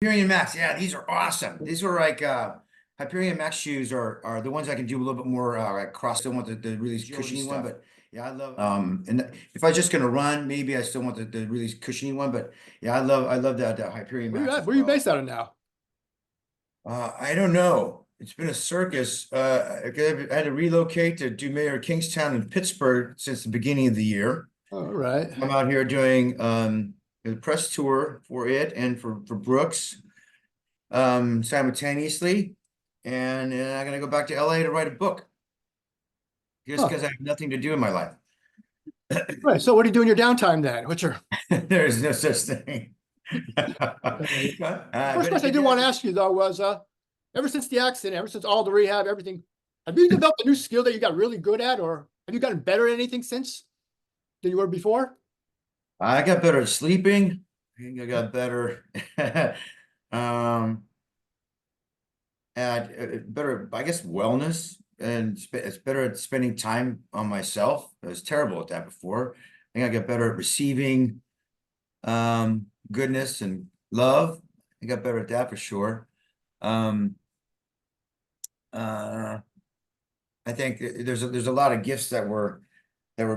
Hyperion Max. Yeah, these are awesome. These are like Hyperion Max shoes are the ones I can do a little bit more like cross. Don't want the really cushiony one, but yeah, I love and if I was just gonna run, maybe I still want the really cushiony one, but yeah, I love that Hyperion Where you Max at? as Where you well. based out of now? I don't know. It's been a circus. I had to relocate to do Mayor Kingstown in Pittsburgh since the beginning of the year. All right. I'm out here doing a press tour for it and for Brooks simultaneously. And I'm gonna go back to LA to write a book. Just because I have nothing to do in my life. Right. So what do you do in your downtime then? What's your There's no such thing. first question I did want to ask you though was ever since the accident, ever since all the rehab, everything, have you developed a new skill that you got really good at, or have you gotten better at anything since than you were before? I got better at sleeping. I think I got better at better, I guess, wellness, and it's better at spending time on myself. I was terrible at that before. I think I got better at receiving goodness and love. I got better at that for sure. I think there's a lot of gifts that were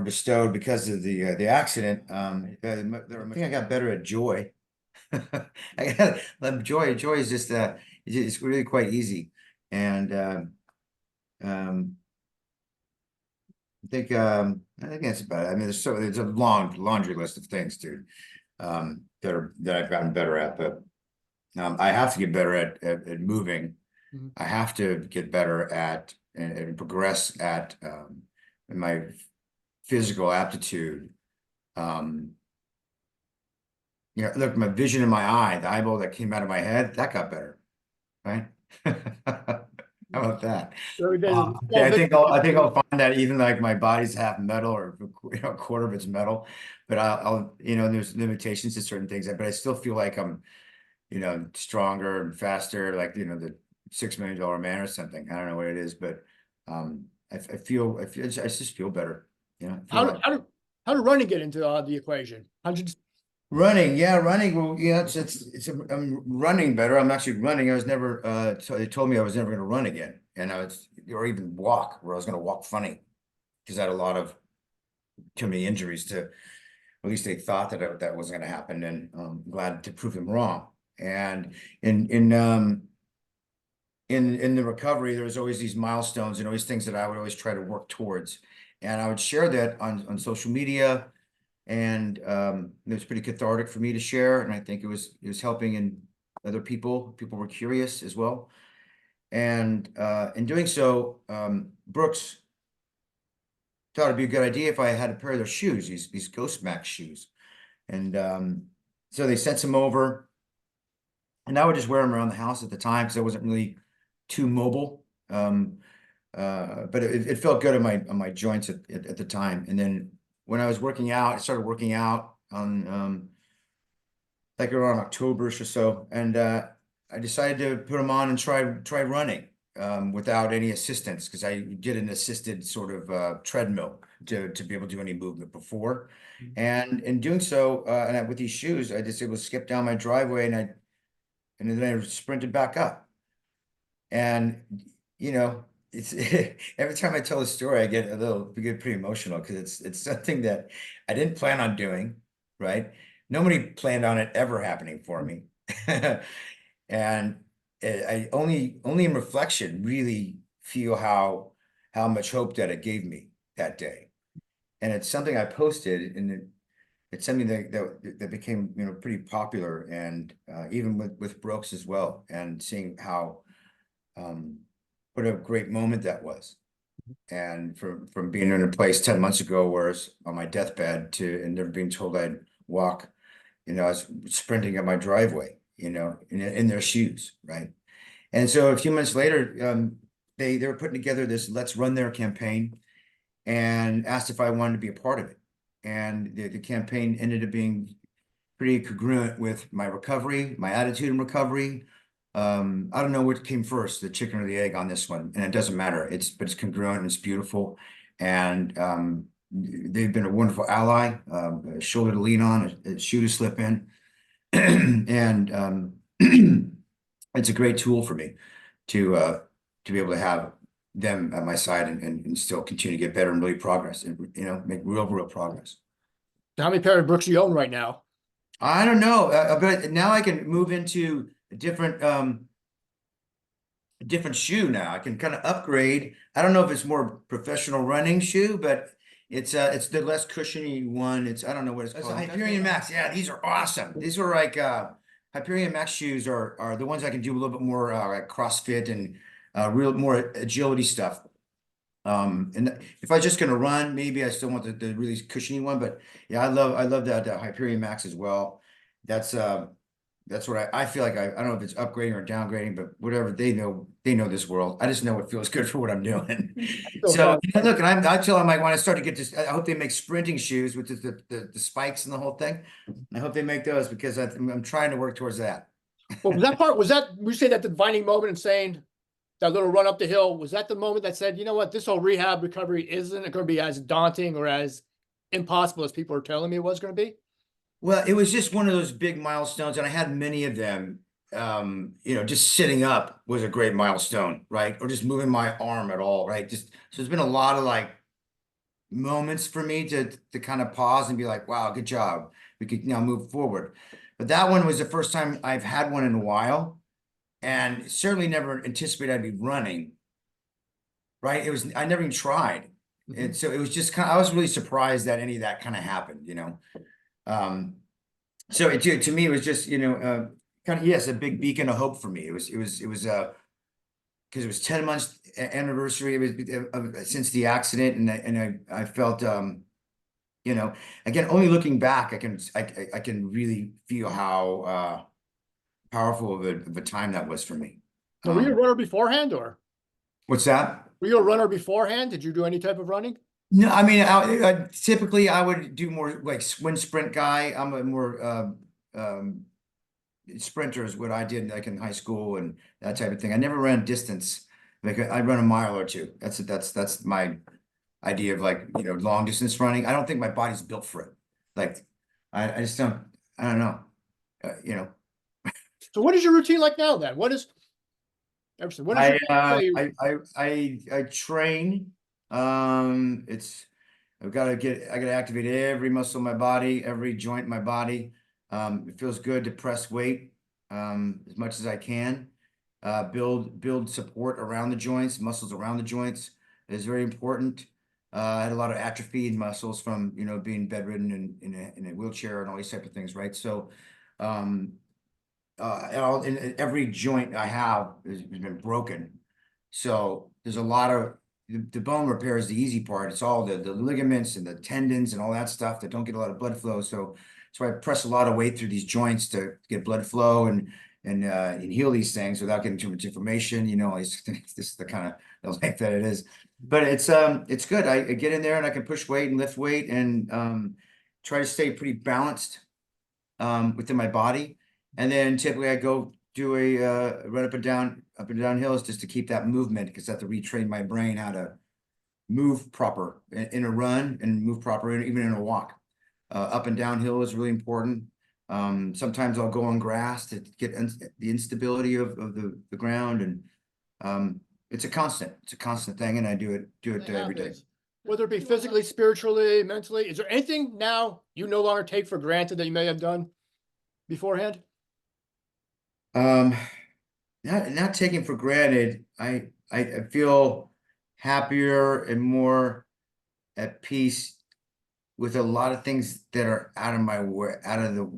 bestowed because of the accident. I think I got better at joy. I got joy. Joy is just it's really quite easy, and I think that's about it. I mean, there's a long laundry list of things, dude, that I've gotten better at, but I have to get better at moving. I have to get better at and progress at in my physical aptitude. You know, look, my vision in my eye, the eyeball that came out of my head, that got better, right? How about that? I think I'll find that even like my body's half metal or a quarter of it's metal, but I'll there's limitations to certain things, but I still feel like I'm stronger and faster, like the $6 million man or something. I don't know what it is, but I just feel better. How did running get into the equation? How did you Running, yeah, running. Well, yeah, I'm running better. I'm actually running. I was never so they told me I was never going to run again, and or even walk, where I was going to walk funny because I had a lot of too many injuries to, at least they thought that wasn't going to happen, and I'm glad to prove them wrong. And in the recovery, there was always these milestones and always things that I would always try to work towards, and I would share that on social media. And it was pretty cathartic for me to share, and I think it was helping in other people. People were curious as well, and in doing so, Brooks thought it'd be a good idea if I had a pair of their shoes, these Ghost Max shoes, and so they sent some over, and I would just wear them around the house at the time because I wasn't really too mobile, but it felt good on my joints at the time, and then. When I was working out, I started working out on like around October-ish or so, and I decided to put them on and try running without any assistance, because I did an assisted sort of treadmill to be able to do any movement before, and in doing so, and with these shoes, I just able to skip down my driveway, and then I sprinted back up, and it's every time I tell a story, I get pretty emotional, because it's something that I didn't plan on doing, right? Nobody planned on it ever happening for me. And I only in reflection really feel how much hope that it gave me that day. And it's something I posted, and it's something that became pretty popular, and even with Brooks as well, and seeing how what a great moment that was. And from being in a place 10 months ago where I was on my deathbed and never being told I'd walk, I was sprinting up my driveway, in their shoes, right? And so a few months later, they were putting together this Let's Run There campaign and asked if I wanted to be a part of it. And the campaign ended up being pretty congruent with my recovery, my attitude in recovery. I don't know what came first, the chicken or the egg on this one, and it doesn't matter. But it's congruent and it's beautiful, and they've been a wonderful ally, a shoulder to lean on, a shoe to slip in, and it's a great tool for me to be able to have them at my side and still continue to get better and really progress and, make real progress. How many pair of Brooks you own right now? I don't know, but now I can move into a different shoe now. I can kind of upgrade. I don't know if it's more professional running shoe, but it's the less cushiony one. I don't know what it's called. Hyperion Max. Yeah, these are awesome. These are like Hyperion Max shoes are the ones I can do a little bit more like CrossFit and real more agility stuff. And if I was just gonna run, maybe I still want the really cushiony one, but yeah, I love that Hyperion Max as well. That's what I feel like I don't know if it's upgrading or downgrading, but whatever, they know this world. I just know what feels good for what I'm doing. So look, and I tell them like when I start to get this, I hope they make sprinting shoes with the spikes and the whole thing. I hope they make those because I'm trying to work towards that. Well, we say that the defining moment in saying that little run up the hill, was that the moment that said, you know what, this whole rehab recovery isn't going to be as daunting or as impossible as people are telling me it was going to be? Well, it was just one of those big milestones, and I had many of them. Just sitting up was a great milestone, right? Or just moving my arm at all, right? So there's been a lot of like moments for me to kind of pause and be like, wow, good job. We could now move forward. But that one was the first time I've had one in a while, and certainly never anticipated I'd be running. Right? I never even tried. And so it was just I was really surprised that any of that kind of happened, So to me, it was just, kind of, yes, a big beacon of hope for me. It was because it was 10 months anniversary since the accident, and I felt, again, only looking back, I can really feel how powerful of a time that was for me. Now, were you a runner beforehand, or What's that? were you a runner beforehand? Did you do any type of running? No, I mean, typically I would do more like sprint guy. I'm a more sprinter is what I did like in high school and that type of thing. I never ran distance. Like I'd run a mile or two. That's my idea of like, long distance running. I don't think my body's built for it. Like I just don't, I don't know. So what is your routine like now then? What is everything? What is I train. I gotta activate every muscle in my body, every joint in my body. It feels good to press weight as much as I can. Build support around the joints, muscles around the joints is very important. I had a lot of atrophy in muscles from being bedridden and in a wheelchair and all these type of things, right? So in every joint I have has been broken. So there's a lot of the bone repair is the easy part. It's all the ligaments and the tendons and all that stuff that don't get a lot of blood flow. So I press a lot of weight through these joints to get blood flow and heal these things without getting too much information. This is the kind of the life that it is. But it's good. I get in there and I can push weight and lift weight and try to stay pretty balanced within my body. And then typically I go do a run up and down hills just to keep that movement, because I have to retrain my brain how to move proper in a run and move proper even in a walk. Up and down hill is really important. Sometimes I'll go on grass to get the instability of the ground, and it's a constant thing, and I do it every day. Whether it be physically, spiritually, mentally, is there anything now you no longer take for granted that you may have done beforehand? Not taking for granted. I feel happier and more at peace with a lot of things that are out of my way, out of the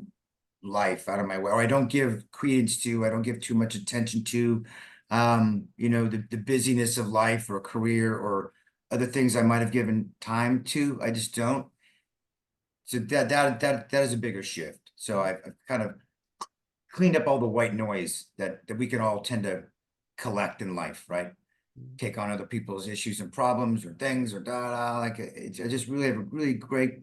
life, out of my way, or I don't give credence to, I don't give too much attention to, the busyness of life or career or other things I might have given time to. I just don't. So that is a bigger shift. So I've kind of cleaned up all the white noise that we can all tend to collect in life, right? Take on other people's issues and problems or things or like I just really have a really great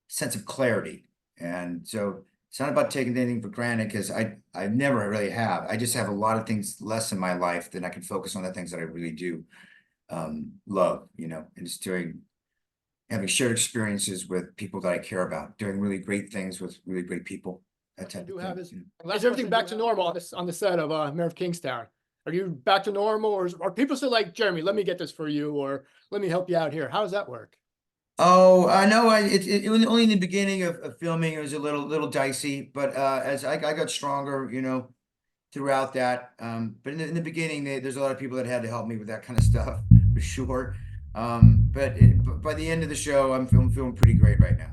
sense of clarity. And so it's not about taking anything for granted, because I never really have. I just have a lot of things less in my life than I can focus on the things that I really do love, and just having shared experiences with people that I care about, doing really great things with really great people. that type do of have thing. is, you know. is everything back to normal on the set of Mayor of Kingstown? Are you back to normal, or are people still like, Jeremy, let me get this for you, or let me help you out here? How does that work? Oh, I know. It was only in the beginning of filming. It was a little dicey, but as I got stronger, you know, throughout that. But in the beginning, there's a lot of people that had to help me with that kind of stuff for sure. But by the end of the show, I'm feeling pretty great right now.